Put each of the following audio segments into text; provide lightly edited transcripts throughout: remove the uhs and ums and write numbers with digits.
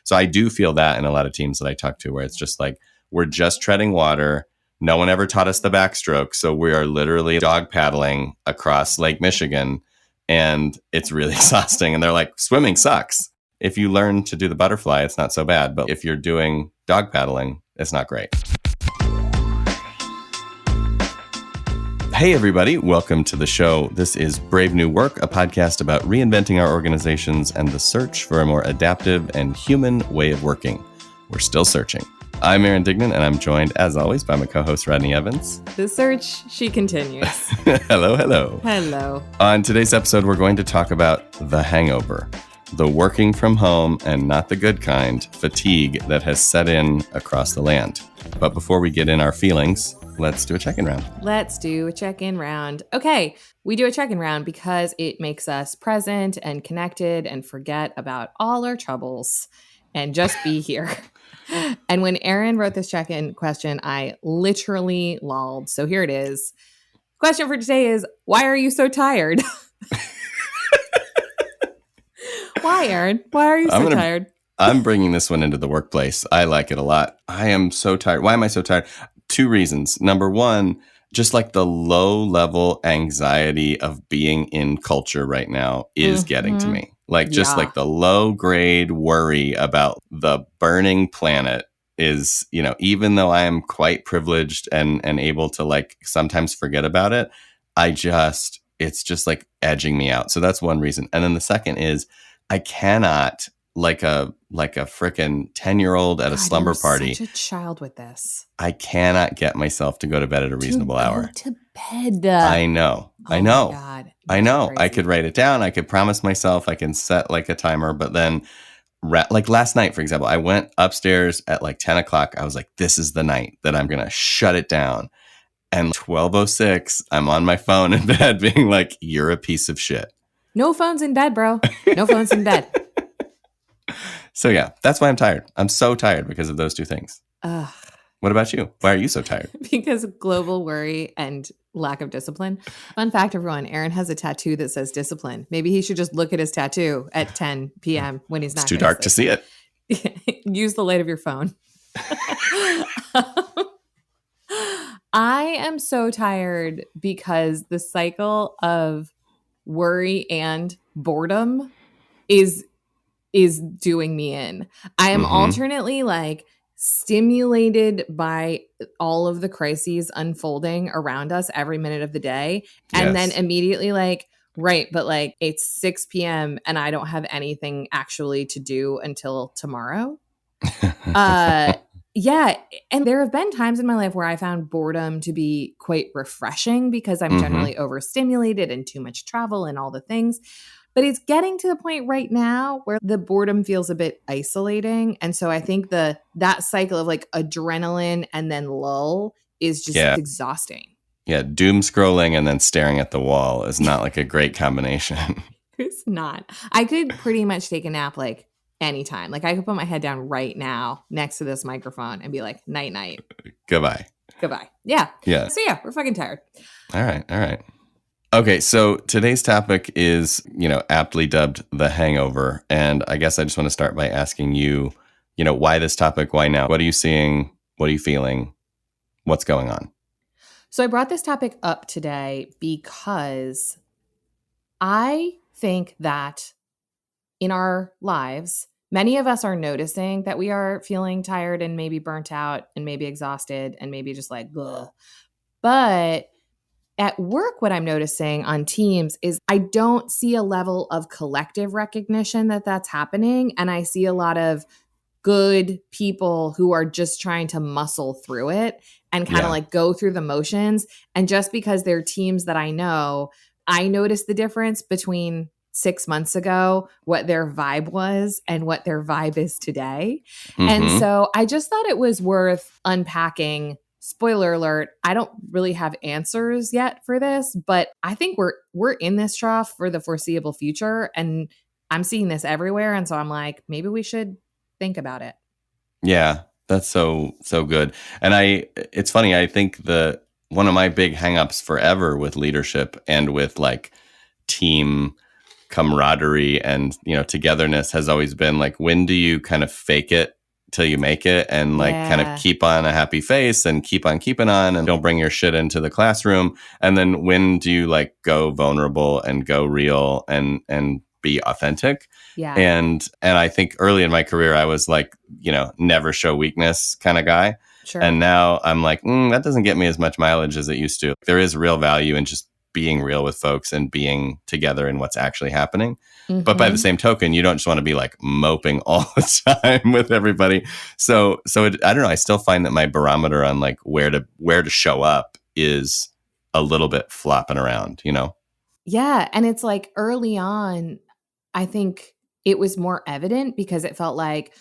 So I do feel that in a lot of teams that I talk to, where it's just like, we're just treading water. No one ever taught us the backstroke. So we are literally dog paddling across Lake Michigan, and it's really exhausting. And they're like, swimming sucks. If you learn to do the butterfly, it's not so bad. But if you're doing dog paddling, it's not great. Hey, everybody. Welcome to the show. This is Brave New Work, a podcast about reinventing our organizations and the search for a more adaptive and human way of working. We're still searching. I'm Aaron Dignan, and I'm joined, as always, by my co-host, Rodney Evans. The search, she continues. Hello, hello. Hello. On today's episode, we're going to talk about the hangover, the working from home and not the good kind fatigue that has set in across the land. But before we get in our feelings, let's do a check-in round. Let's do a check-in round. Okay, we do a check-in round because it makes us present and connected and forget about all our troubles and just be here. And when Aaron wrote this check-in question, I literally lolled. So here it is. Question for today is, why are you so tired? Why, Aaron? Why are you so tired? I'm bringing this one into the workplace. I like it a lot. I am so tired. Why am I so tired? Two reasons. Number one, just like the low level anxiety of being in culture right now is getting to me. Like just like the low grade worry about the burning planet is, you know, even though I am quite privileged and able to like sometimes forget about it, it's just like edging me out. So that's one reason. And then the second is I cannot, like a freaking 10-year-old at a slumber party. Such a child with this. I cannot get myself to go to bed at a reasonable hour. Go to bed. I know. Oh my God. I know. Crazy. I could write it down. I could promise myself. I can set like a timer. But then, like last night, for example, I went upstairs at like 10 o'clock. I was like, this is the night that I'm going to shut it down. And 12:06, I'm on my phone in bed being like, you're a piece of shit. No phones in bed, bro. No phones in bed. So yeah, that's why I'm tired. I'm so tired because of those two things. Ugh. What about you? Why are you so tired? Because of global worry and lack of discipline. Fun fact, everyone, Aaron has a tattoo that says discipline. Maybe he should just look at his tattoo at 10 p.m. when he's not. It's too dark to see it. Use the light of your phone. I am so tired because the cycle of worry and boredom is doing me in. I am alternately like stimulated by all of the crises unfolding around us every minute of the day. And then immediately like, right, but like it's 6 p.m. and I don't have anything actually to do until tomorrow. Yeah. And there have been times in my life where I found boredom to be quite refreshing because I'm generally overstimulated and too much travel and all the things. But it's getting to the point right now where the boredom feels a bit isolating. And so I think that cycle of like adrenaline and then lull is just exhausting. Yeah, doom scrolling and then staring at the wall is not like a great combination. It's not. I could pretty much take a nap like anytime. Like I could put my head down right now next to this microphone and be like, night, night. Goodbye. Yeah. So yeah, we're fucking tired. All right. Okay, so today's topic is, aptly dubbed the hangover. And I guess I just want to start by asking you, why this topic? Why now? What are you seeing? What are you feeling? What's going on? So I brought this topic up today because I think that in our lives, many of us are noticing that we are feeling tired and maybe burnt out and maybe exhausted and maybe just like, ugh. But at work, what I'm noticing on teams is I don't see a level of collective recognition that that's happening. And I see a lot of good people who are just trying to muscle through it and kind of like go through the motions. And just because they're teams that I know, I noticed the difference between 6 months ago, what their vibe was and what their vibe is today. And so I just thought it was worth unpacking. Spoiler alert, I don't really have answers yet for this, but I think we're in this trough for the foreseeable future. And I'm seeing this everywhere. And so I'm like, maybe we should think about it. Yeah, that's so good. And it's funny, I think one of my big hangups forever with leadership and with like team camaraderie and, togetherness has always been like, when do you kind of fake it till you make it and like kind of Yeah. keep on a happy face and keep on keeping on and don't bring your shit into the classroom? And then when do you like go vulnerable and go real and be authentic? Yeah. And I think early in my career, I was like, never show weakness kind of guy. Sure. And now I'm like, that doesn't get me as much mileage as it used to. There is real value in just being real with folks and being together in what's actually happening. But by the same token, you don't just want to be like moping all the time with everybody. So I don't know. I still find that my barometer on like where to show up is a little bit flopping around, Yeah. And it's like early on, I think it was more evident because it felt like,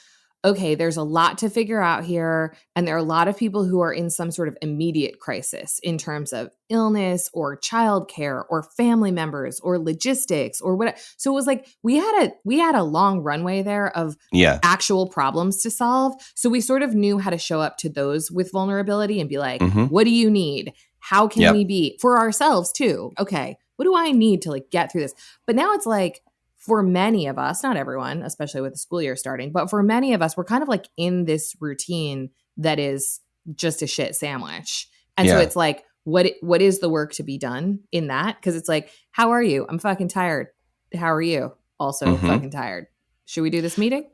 okay, there's a lot to figure out here. And there are a lot of people who are in some sort of immediate crisis in terms of illness or childcare or family members or logistics or whatever. So it was like we had a long runway there of actual problems to solve. So we sort of knew how to show up to those with vulnerability and be like, what do you need? How can we be for ourselves too? Okay, what do I need to like get through this? But now it's like, for many of us, not everyone, especially with the school year starting, but for many of us, we're kind of like in this routine that is just a shit sandwich. And so it's like, what is the work to be done in that? Because it's like, how are you? I'm fucking tired. How are you? Also fucking tired. Should we do this meeting?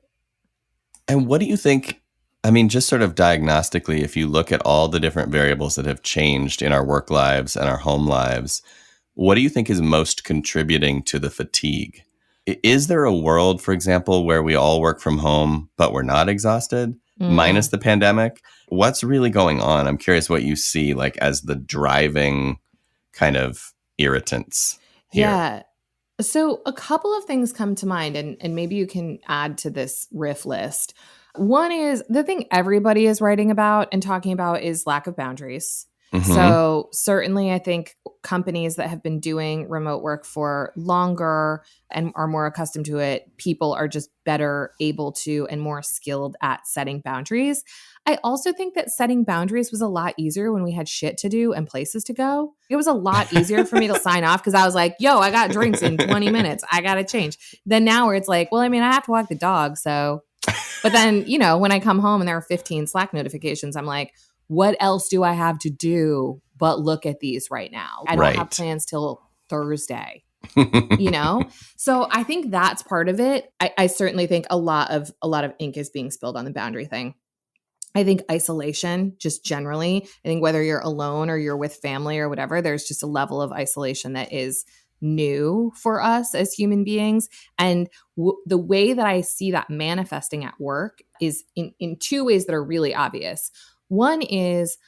And what do you think? I mean, just sort of diagnostically, if you look at all the different variables that have changed in our work lives and our home lives, what do you think is most contributing to the fatigue? Is there a world, for example, where we all work from home, but we're not exhausted, minus the pandemic? What's really going on? I'm curious what you see like as the driving kind of irritants here. Yeah. So a couple of things come to mind, and maybe you can add to this riff list. One is the thing everybody is writing about and talking about is lack of boundaries. So certainly I think companies that have been doing remote work for longer and are more accustomed to it, people are just better able to and more skilled at setting boundaries. I also think that setting boundaries was a lot easier when we had shit to do and places to go. It was a lot easier for me to sign off because I was like, yo, I got drinks in 20 minutes. I got to change. Then now where it's like, well, I mean, I have to walk the dog. So, but then, when I come home and there are 15 Slack notifications, I'm like, what else do I have to do but look at these right now? I don't have plans till Thursday, So I think that's part of it. I certainly think a lot of ink is being spilled on the boundary thing. I think isolation, just generally, I think whether you're alone or you're with family or whatever, there's just a level of isolation that is new for us as human beings. And the way that I see that manifesting at work is in two ways that are really obvious. One is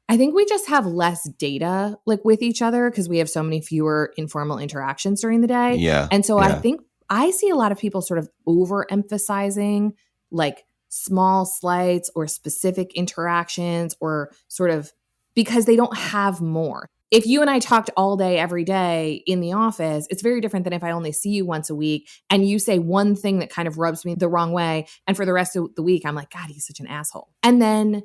I think we just have less data like with each other because we have so many fewer informal interactions during the day. Yeah. And so I think I see a lot of people sort of overemphasizing like small slights or specific interactions or sort of because they don't have more. If you and I talked all day, every day in the office, it's very different than if I only see you once a week and you say one thing that kind of rubs me the wrong way. And for the rest of the week, I'm like, God, he's such an asshole. And then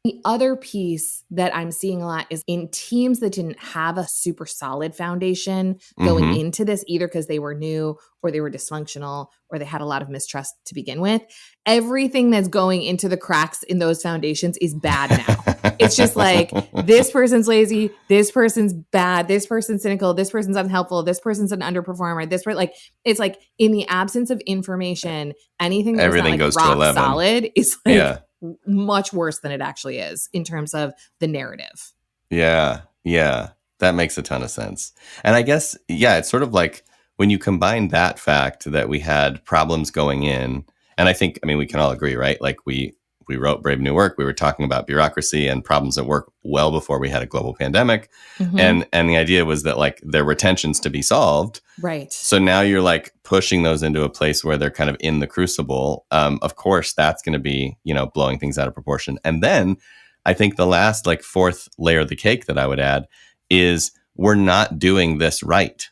the other piece that I'm seeing a lot is in teams that didn't have a super solid foundation going into this, either because they were new or they were dysfunctional or they had a lot of mistrust to begin with. Everything that's going into the cracks in those foundations is bad now. It's just like, this person's lazy, this person's bad, this person's cynical, this person's unhelpful, this person's an underperformer, it's like in the absence of information, anything that's not goes rock to 11. solid is like much worse than it actually is in terms of the narrative. Yeah. That makes a ton of sense. And I guess, it's sort of like when you combine that fact that we had problems going in, and we can all agree, right? Like we wrote Brave New Work. We were talking about bureaucracy and problems at work well before we had a global pandemic. And the idea was that like there were tensions to be solved. Right. So now you're like pushing those into a place where they're kind of in the crucible. Of course, that's going to be, blowing things out of proportion. And then I think the last like fourth layer of the cake that I would add is we're not doing this right.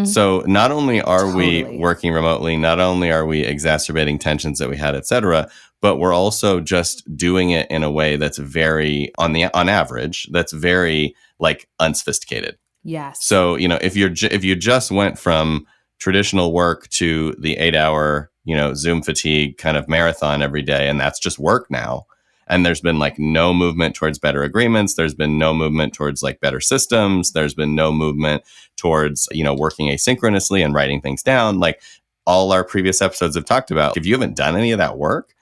So not only are we working remotely, not only are we exacerbating tensions that we had, et cetera, but we're also just doing it in a way that's very, on average, that's very like unsophisticated. Yes. So, if you just went from traditional work to the 8-hour, Zoom fatigue kind of marathon every day. And that's just work now. And there's been like no movement towards better agreements. There's been no movement towards like better systems. There's been no movement towards, working asynchronously and writing things down. Like all our previous episodes have talked about, if you haven't done any of that work,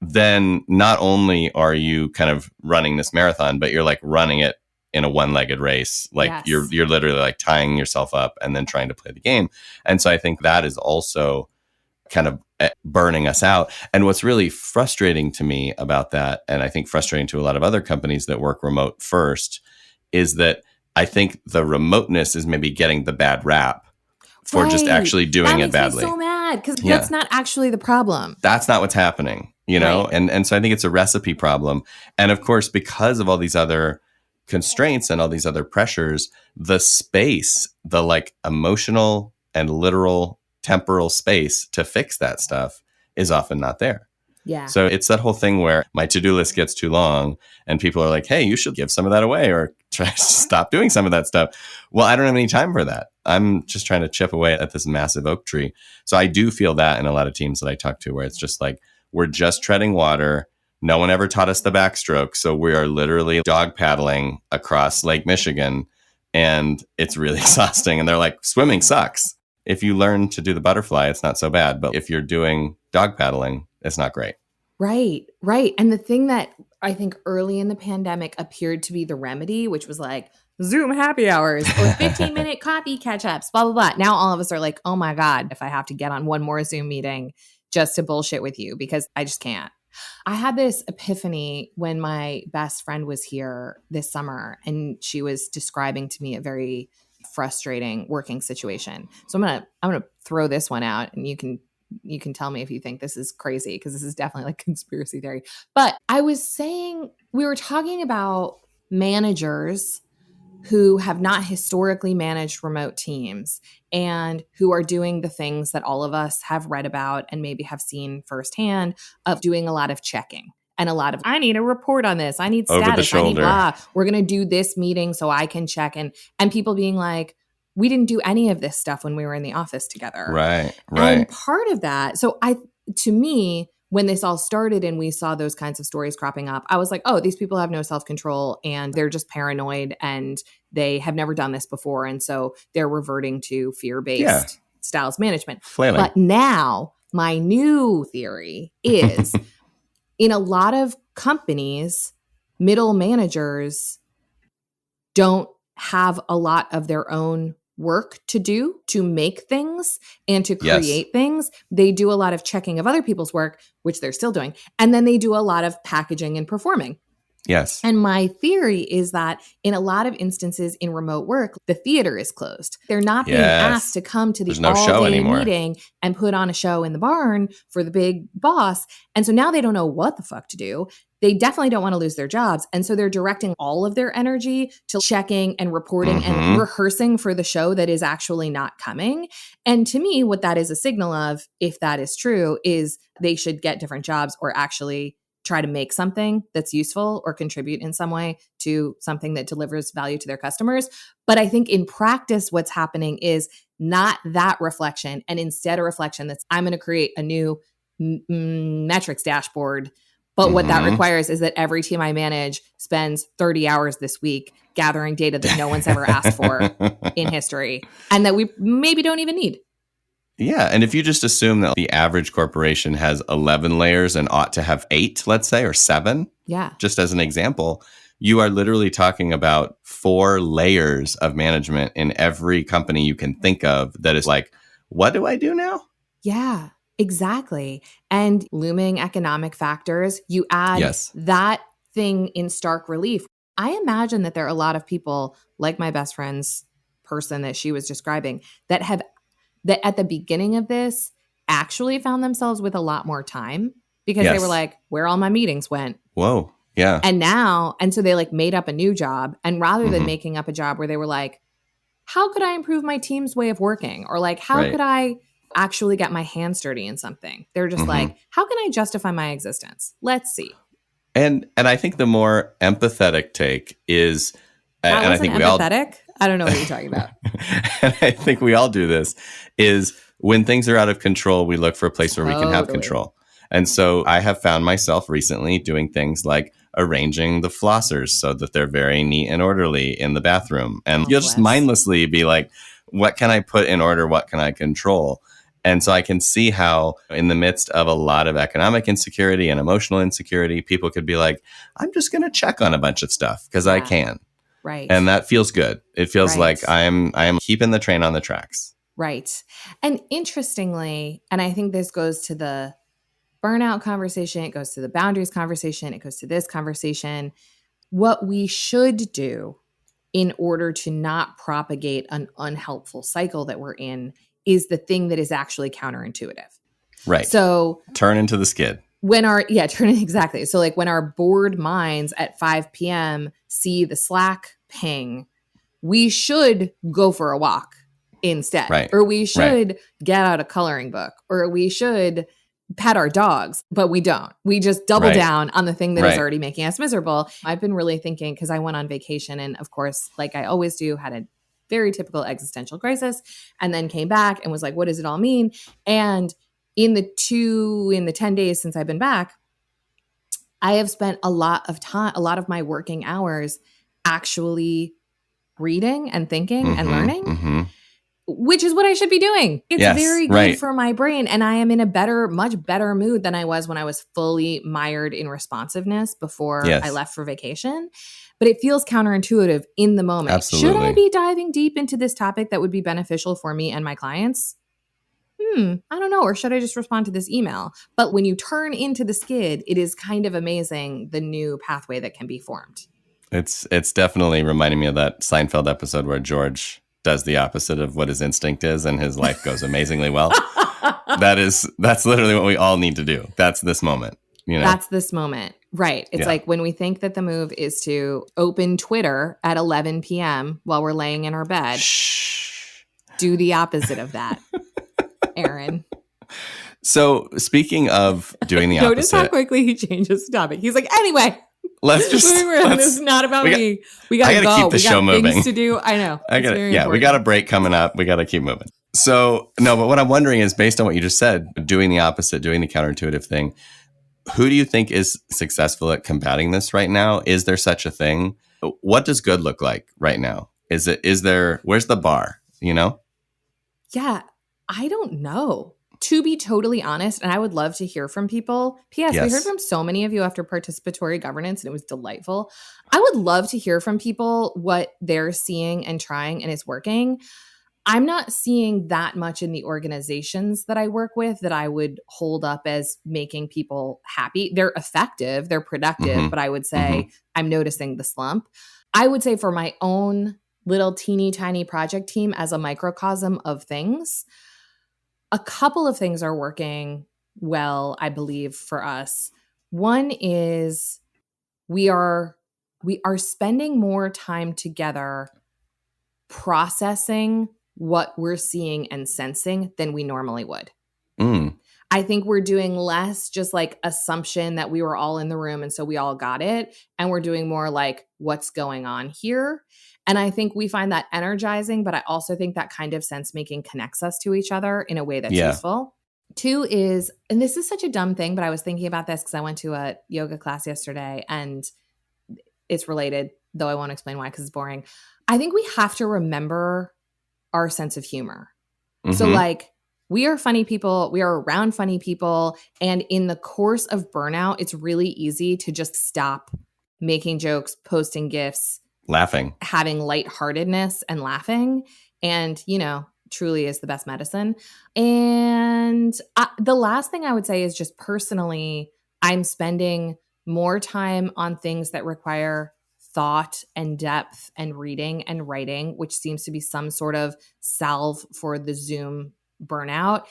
then not only are you kind of running this marathon, but you're like running it in a one-legged race. Like you're literally like tying yourself up and then trying to play the game. And so I think that is also kind of burning us out. And what's really frustrating to me about that, and I think frustrating to a lot of other companies that work remote first, is that I think the remoteness is maybe getting the bad rap for just actually doing it badly. That makes me so mad because that's not actually the problem. That's not what's happening, Right. And so I think it's a recipe problem. And of course, because of all these other constraints and all these other pressures, the space, the like emotional and literal temporal space to fix that stuff is often not there. Yeah. So it's that whole thing where my to-do list gets too long and people are like, hey, you should give some of that away or try to stop doing some of that stuff. Well, I don't have any time for that. I'm just trying to chip away at this massive oak tree. So I do feel that in a lot of teams that I talk to where it's just like, we're just treading water. No one ever taught us the backstroke. So we are literally dog paddling across Lake Michigan and it's really exhausting. And they're like, swimming sucks. If you learn to do the butterfly, it's not so bad. But if you're doing dog paddling, it's not great. Right, right. And the thing that I think early in the pandemic appeared to be the remedy, which was like Zoom happy hours or 15-minute coffee catch-ups, blah, blah, blah. Now all of us are like, oh my God, if I have to get on one more Zoom meeting just to bullshit with you because I just can't. I had this epiphany when my best friend was here this summer and she was describing to me a very frustrating working situation. So I'm gonna throw this one out and you can tell me if you think this is crazy because this is definitely like conspiracy theory. But I was saying we were talking about managers who have not historically managed remote teams and who are doing the things that all of us have read about and maybe have seen firsthand of doing a lot of checking and a lot of, I need a report on this. I need status. Over the shoulder. I need blah. We're going to do this meeting so I can check. And people being like, we didn't do any of this stuff when we were in the office together. Right. And part of that, to me, when this all started and we saw those kinds of stories cropping up, I was like, oh, these people have no self-control and they're just paranoid and they have never done this before. And so they're reverting to fear-based styles management. Flailing. But now my new theory is in a lot of companies, middle managers don't have a lot of their own work to do to make things and to create things. They do a lot of checking of other people's work, which they're still doing. And then they do a lot of packaging and performing. Yes. And my theory is that in a lot of instances in remote work, the theater is closed. They're not being asked to come to the all-day meeting and put on a show in the barn for the big boss. And so now they don't know what the fuck to do. They definitely don't want to lose their jobs. And so they're directing all of their energy to checking and reporting and rehearsing for the show that is actually not coming. And to me, what that is a signal of, if that is true, is they should get different jobs or actually try to make something that's useful or contribute in some way to something that delivers value to their customers. But I think in practice, what's happening is not that reflection and instead a reflection that's, I'm going to create a new metrics dashboard. But what that requires is that every team I manage spends 30 hours this week gathering data that no one's ever asked for in history and that we maybe don't even need. Yeah. And if you just assume that the average corporation has 11 layers and ought to have 8, let's say, or 7, just as an example, you are literally talking about 4 layers of management in every company you can think of that is like, what do I do now? Yeah. Exactly. And looming economic factors, you add that thing in stark relief. I imagine that there are a lot of people like my best friend's person that she was describing that at the beginning of this actually found themselves with a lot more time because they were like, where all my meetings went. Whoa. Yeah. And so they like made up a new job. And rather than making up a job where they were like, how could I improve my team's way of working? Or like, how could I actually get my hands dirty in something? They're just like, how can I justify my existence? Let's see. And I think the more empathetic take is, and I think we all, I don't know what you're talking about. And I think we all do this, is when things are out of control, we look for a place where we can have Totally. control. And so I have found myself recently doing things like arranging the flossers so that they're very neat and orderly in the bathroom. And you'll just mindlessly be like, what can I put in order? What can I control? And so I can see how in the midst of a lot of economic insecurity and emotional insecurity, people could be like, I'm just going to check on a bunch of stuff because I can. Right. And that feels good. It feels like I am keeping the train on the tracks. Right. And interestingly, and I think this goes to the burnout conversation, it goes to the boundaries conversation, it goes to this conversation. What we should do in order to not propagate an unhelpful cycle that we're in is the thing that is actually counterintuitive. Right. So turn into the skid. Exactly. So like when our bored minds at 5 p.m. see the Slack ping, we should go for a walk instead. Right. Or we should get out a coloring book, or we should pet our dogs, but we don't. We just double down on the thing that is already making us miserable. I've been really thinking, because I went on vacation and of course, like I always do, had a very typical existential crisis, and then came back and was like, what does it all mean? And in the 10 days since I've been back, I have spent a lot of my working hours actually reading and thinking and learning, which is what I should be doing. It's very good for my brain. And I am in a much better mood than I was when I was fully mired in responsiveness before I left for vacation. But it feels counterintuitive in the moment. Absolutely. Should I be diving deep into this topic that would be beneficial for me and my clients? I don't know. Or should I just respond to this email? But when you turn into the skid, it is kind of amazing, the new pathway that can be formed. It's definitely reminding me of that Seinfeld episode where George does the opposite of what his instinct is and his life goes amazingly well. That's literally what we all need to do. That's this moment. That's this moment. Right. It's like when we think that the move is to open Twitter at 11 p.m. while we're laying in our bed, do the opposite of that. Aaron. So speaking of doing the opposite. Notice how quickly he changes the topic. He's like, anyway, this is not about me. We gotta go. Keep the show moving. Things to do. I know. We got a break coming up. We got to keep moving. So no, but what I'm wondering is, based on what you just said, doing the opposite, doing the counterintuitive thing, who do you think is successful at combating this right now? Is there such a thing? What does good look like right now? Where's the bar, Yeah. I don't know, to be totally honest. And I would love to hear from people. P.S. We heard from so many of you after participatory governance, and it was delightful. I would love to hear from people what they're seeing and trying and is working. I'm not seeing that much in the organizations that I work with that I would hold up as making people happy. They're effective, they're productive, but I would say I'm noticing the slump. I would say for my own little teeny tiny project team as a microcosm of things, a couple of things are working well, I believe, for us. One is we are spending more time together processing what we're seeing and sensing than we normally would. I think we're doing less just like assumption that we were all in the room and so we all got it. And we're doing more like, what's going on here? And I think we find that energizing, but I also think that kind of sense making connects us to each other in a way that's useful. Two is, and this is such a dumb thing, but I was thinking about this because I went to a yoga class yesterday and it's related, though I won't explain why because it's boring. I think we have to remember our sense of humor. So like, we are funny people. We are around funny people. And in the course of burnout, it's really easy to just stop making jokes, posting GIFs, laughing, having lightheartedness and laughing. And, truly is the best medicine. And the last thing I would say is just personally, I'm spending more time on things that require thought and depth and reading and writing, which seems to be some sort of salve for the Zoom burnout.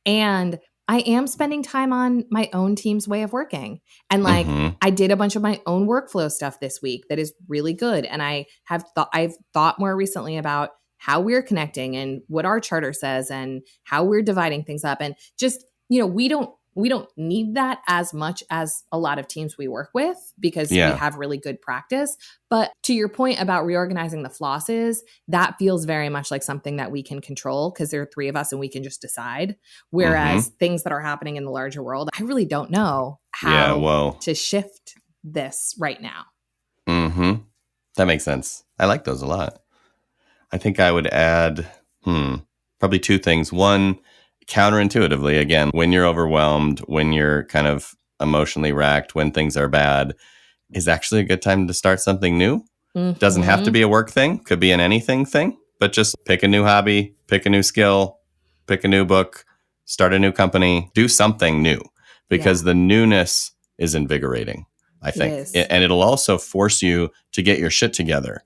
And I am spending time on my own team's way of working. And like, I did a bunch of my own workflow stuff this week that is really good. And I've thought more recently about how we're connecting and what our charter says and how we're dividing things up. And just, we don't We don't need that as much as a lot of teams we work with because we have really good practice. But to your point about reorganizing the flosses, that feels very much like something that we can control because there are 3 of us and we can just decide. Whereas things that are happening in the larger world, I really don't know how to shift this right now. Mm-hmm. That makes sense. I like those a lot. I think I would add, probably 2 things. One, counterintuitively, again, when you're overwhelmed, when you're kind of emotionally racked, when things are bad, is actually a good time to start something new. Doesn't have to be a work thing, could be an anything thing, but just pick a new hobby, pick a new skill, pick a new book, start a new company, do something new because the newness is invigorating, I think. And it'll also force you to get your shit together.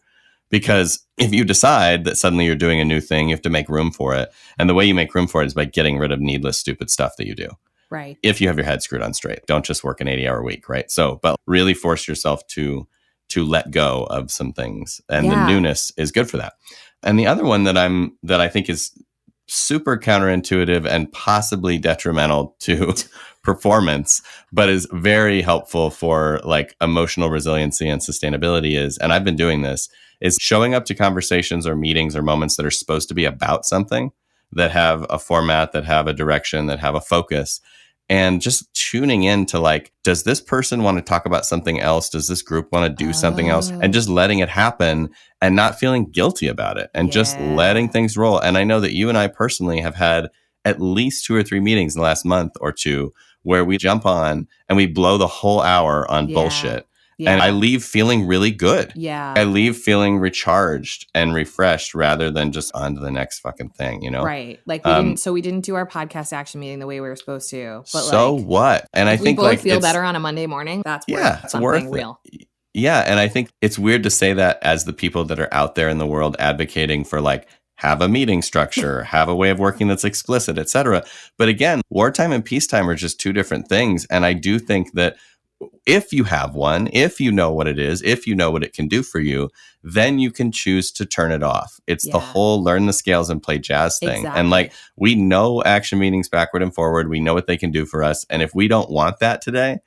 Because if you decide that suddenly you're doing a new thing, you have to make room for it. And the way you make room for it is by getting rid of needless, stupid stuff that you do. Right. If you have your head screwed on straight, don't just work an 80-hour week, right? So, but really force yourself to let go of some things. And the newness is good for that. And the other one that I think is super counterintuitive and possibly detrimental to performance, but is very helpful for like emotional resiliency and sustainability is, and I've been doing this, is showing up to conversations or meetings or moments that are supposed to be about something, that have a format, that have a direction, that have a focus, and just tuning in to like, does this person want to talk about something else? Does this group want to do something else? And just letting it happen and not feeling guilty about it and just letting things roll. And I know that you and I personally have had at least 2 or 3 meetings in the last month or 2 where we jump on and we blow the whole hour on bullshit. And I leave feeling really good. I leave feeling recharged and refreshed rather than just on to the next fucking thing, you know? Right. Like we didn't do our podcast action meeting the way we were supposed to. But so like, what? And I think we both like feel better on a Monday morning. That's worth something real. Yeah. And I think it's weird to say that as the people that are out there in the world advocating for like, have a meeting structure, have a way of working that's explicit, et cetera. But again, wartime and peacetime are just 2 different things. And I do think that if you have one, if you know what it is, if you know what it can do for you, then you can choose to turn it off. It's the whole learn the scales and play jazz thing. Exactly. And like, we know action meetings backward and forward. We know what they can do for us. And if we don't want that today,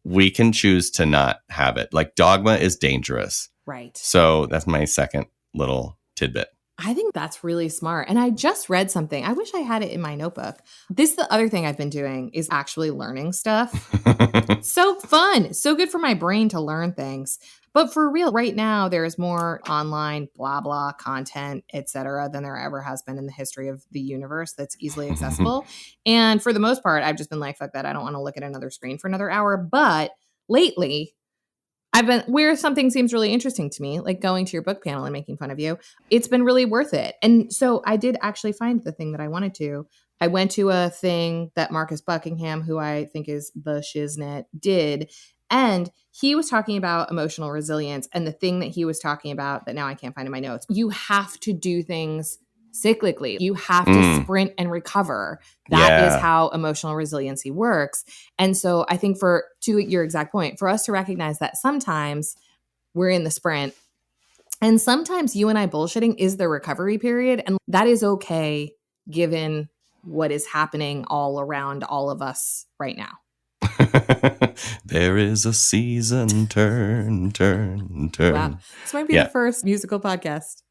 we can choose to not have it. Like dogma is dangerous. Right. So that's my second little tidbit. I think that's really smart. And I just read something. I wish I had it in my notebook. This is the other thing I've been doing is actually learning stuff. So fun. So good for my brain to learn things. But for real, right now, there is more online blah, blah content, et cetera, than there ever has been in the history of the universe that's easily accessible. And for the most part, I've just been like, fuck that. I don't want to look at another screen for another hour. But lately, I've been where something seems really interesting to me, like going to your book panel and making fun of you. It's been really worth it. And so I did actually find the thing that I wanted to. I went to a thing that Marcus Buckingham, who I think is the shiznit, did. And he was talking about emotional resilience. And the thing that he was talking about that now I can't find in my notes, you have to do things cyclically. You have to sprint and recover. That is how emotional resiliency works. And so I think to your exact point, for us to recognize that sometimes we're in the sprint and sometimes you and I bullshitting is the recovery period. And that is okay given what is happening all around all of us right now. There is a season, turn. Wow. This might be the first musical podcast.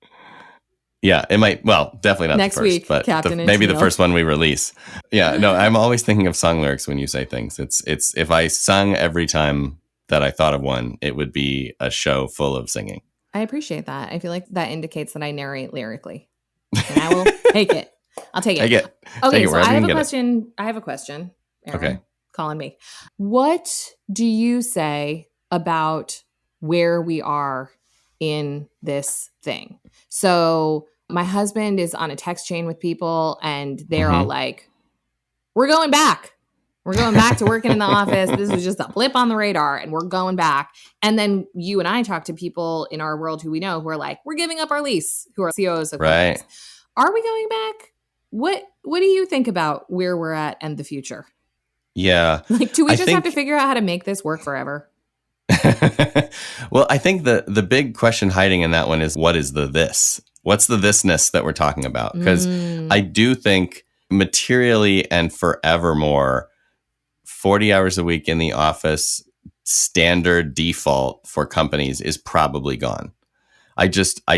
Yeah, it might. Well, definitely not next the first, week, but Captain maybe the first one we release. Yeah, no, I'm always thinking of song lyrics when you say things. It's if I sung every time that I thought of one, it would be a show full of singing. I appreciate that. I feel like that indicates that I narrate lyrically, and I will take it. I'll take it. Take it. Okay, take it so I have a question. I have a question. Aaron, okay, calling me. What do you say about where we are in this thing? So my husband is on a text chain with people and they're all like, we're going back. We're going back to working in the office. This was just a blip on the radar and we're going back. And then you and I talk to people in our world who we know who are like, we're giving up our lease, who are CEOs of companies. Are we going back? What do you think about where we're at and the future? Yeah. Like, do we just have to figure out how to make this work forever? Well, I think the big question hiding in that one is, what is the this? What's the thisness that we're talking about? Because I do think materially and forevermore, 40 hours a week in the office standard default for companies is probably gone. I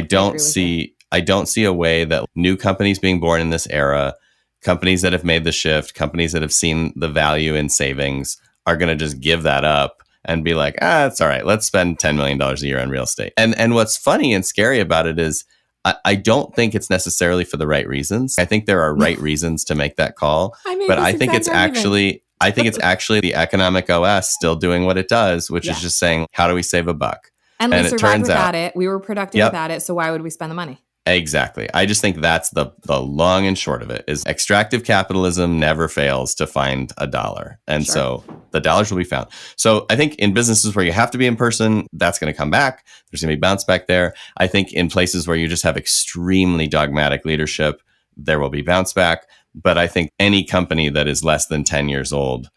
don't see a way that new companies being born in this era, companies that have made the shift, companies that have seen the value in savings are going to just give that up and be like, it's all right. Let's spend $10 million a year on real estate. And what's funny and scary about it is I don't think it's necessarily for the right reasons. I think there are right reasons to make that call, but I think it's actually the economic OS still doing what it does, which is just saying, how do we save a buck? And we survived without it. We were productive without it. So why would we spend the money? Exactly. I just think that's the long and short of it is extractive capitalism never fails to find a dollar. And so the dollars will be found. So I think in businesses where you have to be in person, that's going to come back. There's going to be bounce back there. I think in places where you just have extremely dogmatic leadership, there will be bounce back. But I think any company that is less than 10 years old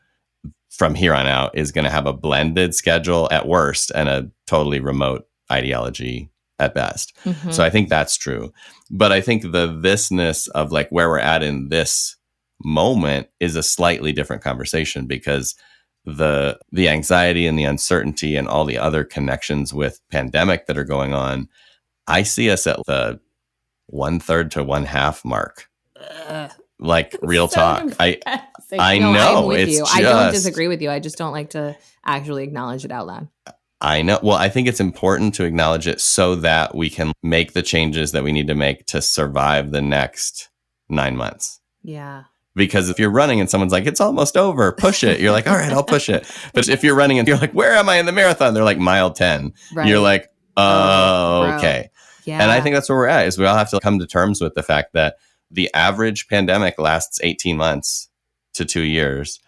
from here on out is going to have a blended schedule at worst and a totally remote ideology at best. So I think that's true. But I think the thisness of like where we're at in this moment is a slightly different conversation because the anxiety and the uncertainty and all the other connections with pandemic that are going on, I see us at the 1/3 to 1/2 mark. Like real talk. I know. I'm with you. I don't disagree with you. I just don't like to actually acknowledge it out loud. I know. Well, I think it's important to acknowledge it so that we can make the changes that we need to make to survive the next 9 months. Yeah. Because if you're running and someone's like, it's almost over, push it. You're like, all right, I'll push it. But if you're running and you're like, where am I in the marathon? They're like mile 10. Right. You're like, okay. Yeah. And I think that's where we're at is we all have to come to terms with the fact that the average pandemic lasts 18 months to 2 years.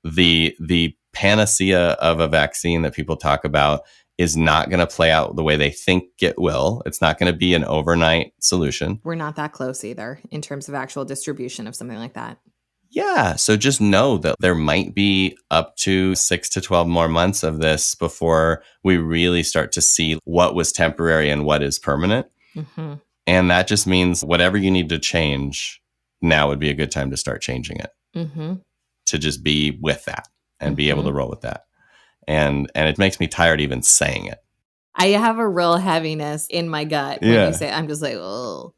The panacea of a vaccine that people talk about is not going to play out the way they think it will. It's not going to be an overnight solution. We're not that close either in terms of actual distribution of something like that. Yeah. So just know that there might be up to 6 to 12 more months of this before we really start to see what was temporary and what is permanent. And that just means whatever you need to change, now would be a good time to start changing it. To just be with that and be able to roll with that. And it makes me tired even saying it. I have a real heaviness in my gut when you say it. I'm just like, oh.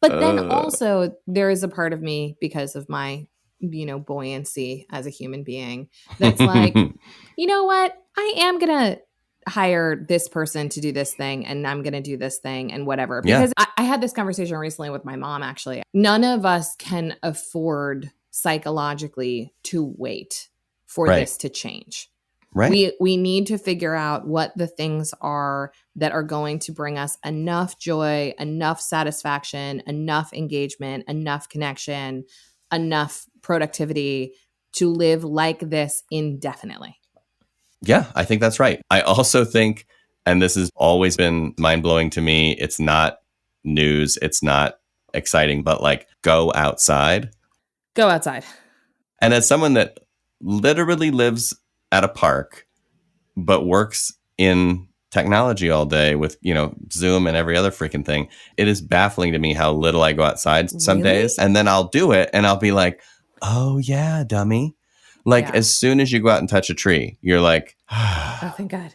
But then also there is a part of me because of my, buoyancy as a human being that's like, you know what? I am going to hire this person to do this thing and I'm going to do this thing and whatever. Because I had this conversation recently with my mom, actually. None of us can afford psychologically to wait for this to change. Right. We need to figure out what the things are that are going to bring us enough joy, enough satisfaction, enough engagement, enough connection, enough productivity to live like this indefinitely. Yeah, I think that's right. I also think, and this has always been mind-blowing to me, it's not news, it's not exciting, but like go outside. Go outside. And as someone that literally lives at a park, but works in technology all day with, Zoom and every other freaking thing, it is baffling to me how little I go outside some days. And then I'll do it and I'll be like, oh yeah, dummy. Like as soon as you go out and touch a tree, you're like, oh, thank God.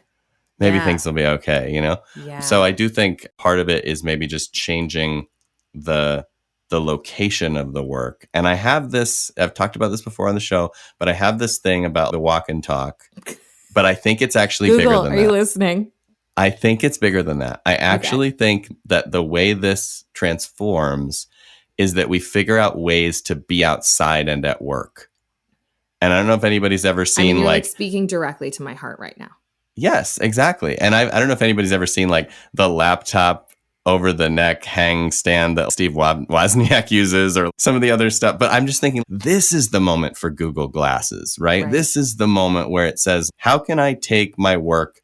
Maybe things will be okay, Yeah. So I do think part of it is maybe just changing the location of the work. And I have this, I've talked about this before on the show, but I have this thing about the walk and talk. But I think it's actually bigger than that. Are you listening? I think it's bigger than that. I actually think that the way this transforms is that we figure out ways to be outside and at work. And I don't know if anybody's ever seen you're like speaking directly to my heart right now. Yes, exactly. And I don't know if anybody's ever seen like the laptop over the neck hang stand that Steve Wozniak uses or some of the other stuff. But I'm just thinking, this is the moment for Google Glasses, right? This is the moment where it says, how can I take my work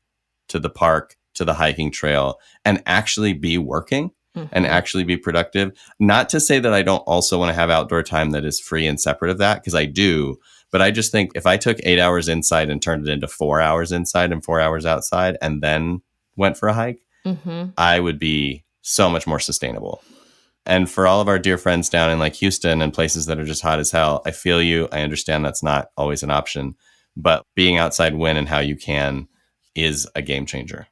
to the park, to the hiking trail and actually be working and actually be productive? Not to say that I don't also want to have outdoor time that is free and separate of that, because I do. But I just think if I took 8 hours inside and turned it into 4 hours inside and 4 hours outside and then went for a hike, I would be so much more sustainable. And for all of our dear friends down in like Houston and places that are just hot as hell, I feel you. I understand that's not always an option. but being outside when and how you can is a game changer.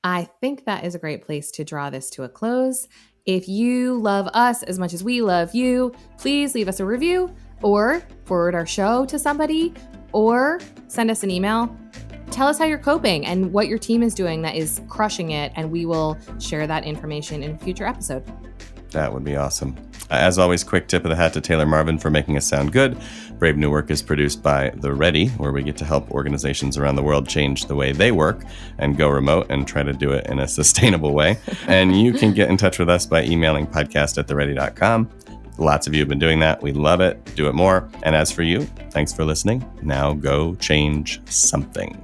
I think that is a great place to draw this to a close. If you love us as much as we love you, please leave us a review or forward our show to somebody or send us an email. Tell us how you're coping and what your team is doing that is crushing it, and we will share that information in a future episode. That would be awesome. As always, quick tip of the hat to Taylor Marvin for making us sound good. Brave New Work is produced by The Ready, where we get to help organizations around the world change the way they work and go remote and try to do it in a sustainable way. And you can get in touch with us by emailing podcast@theready.com. Lots of you have been doing that. We love it. Do it more. And as for you, thanks for listening. Now go change something.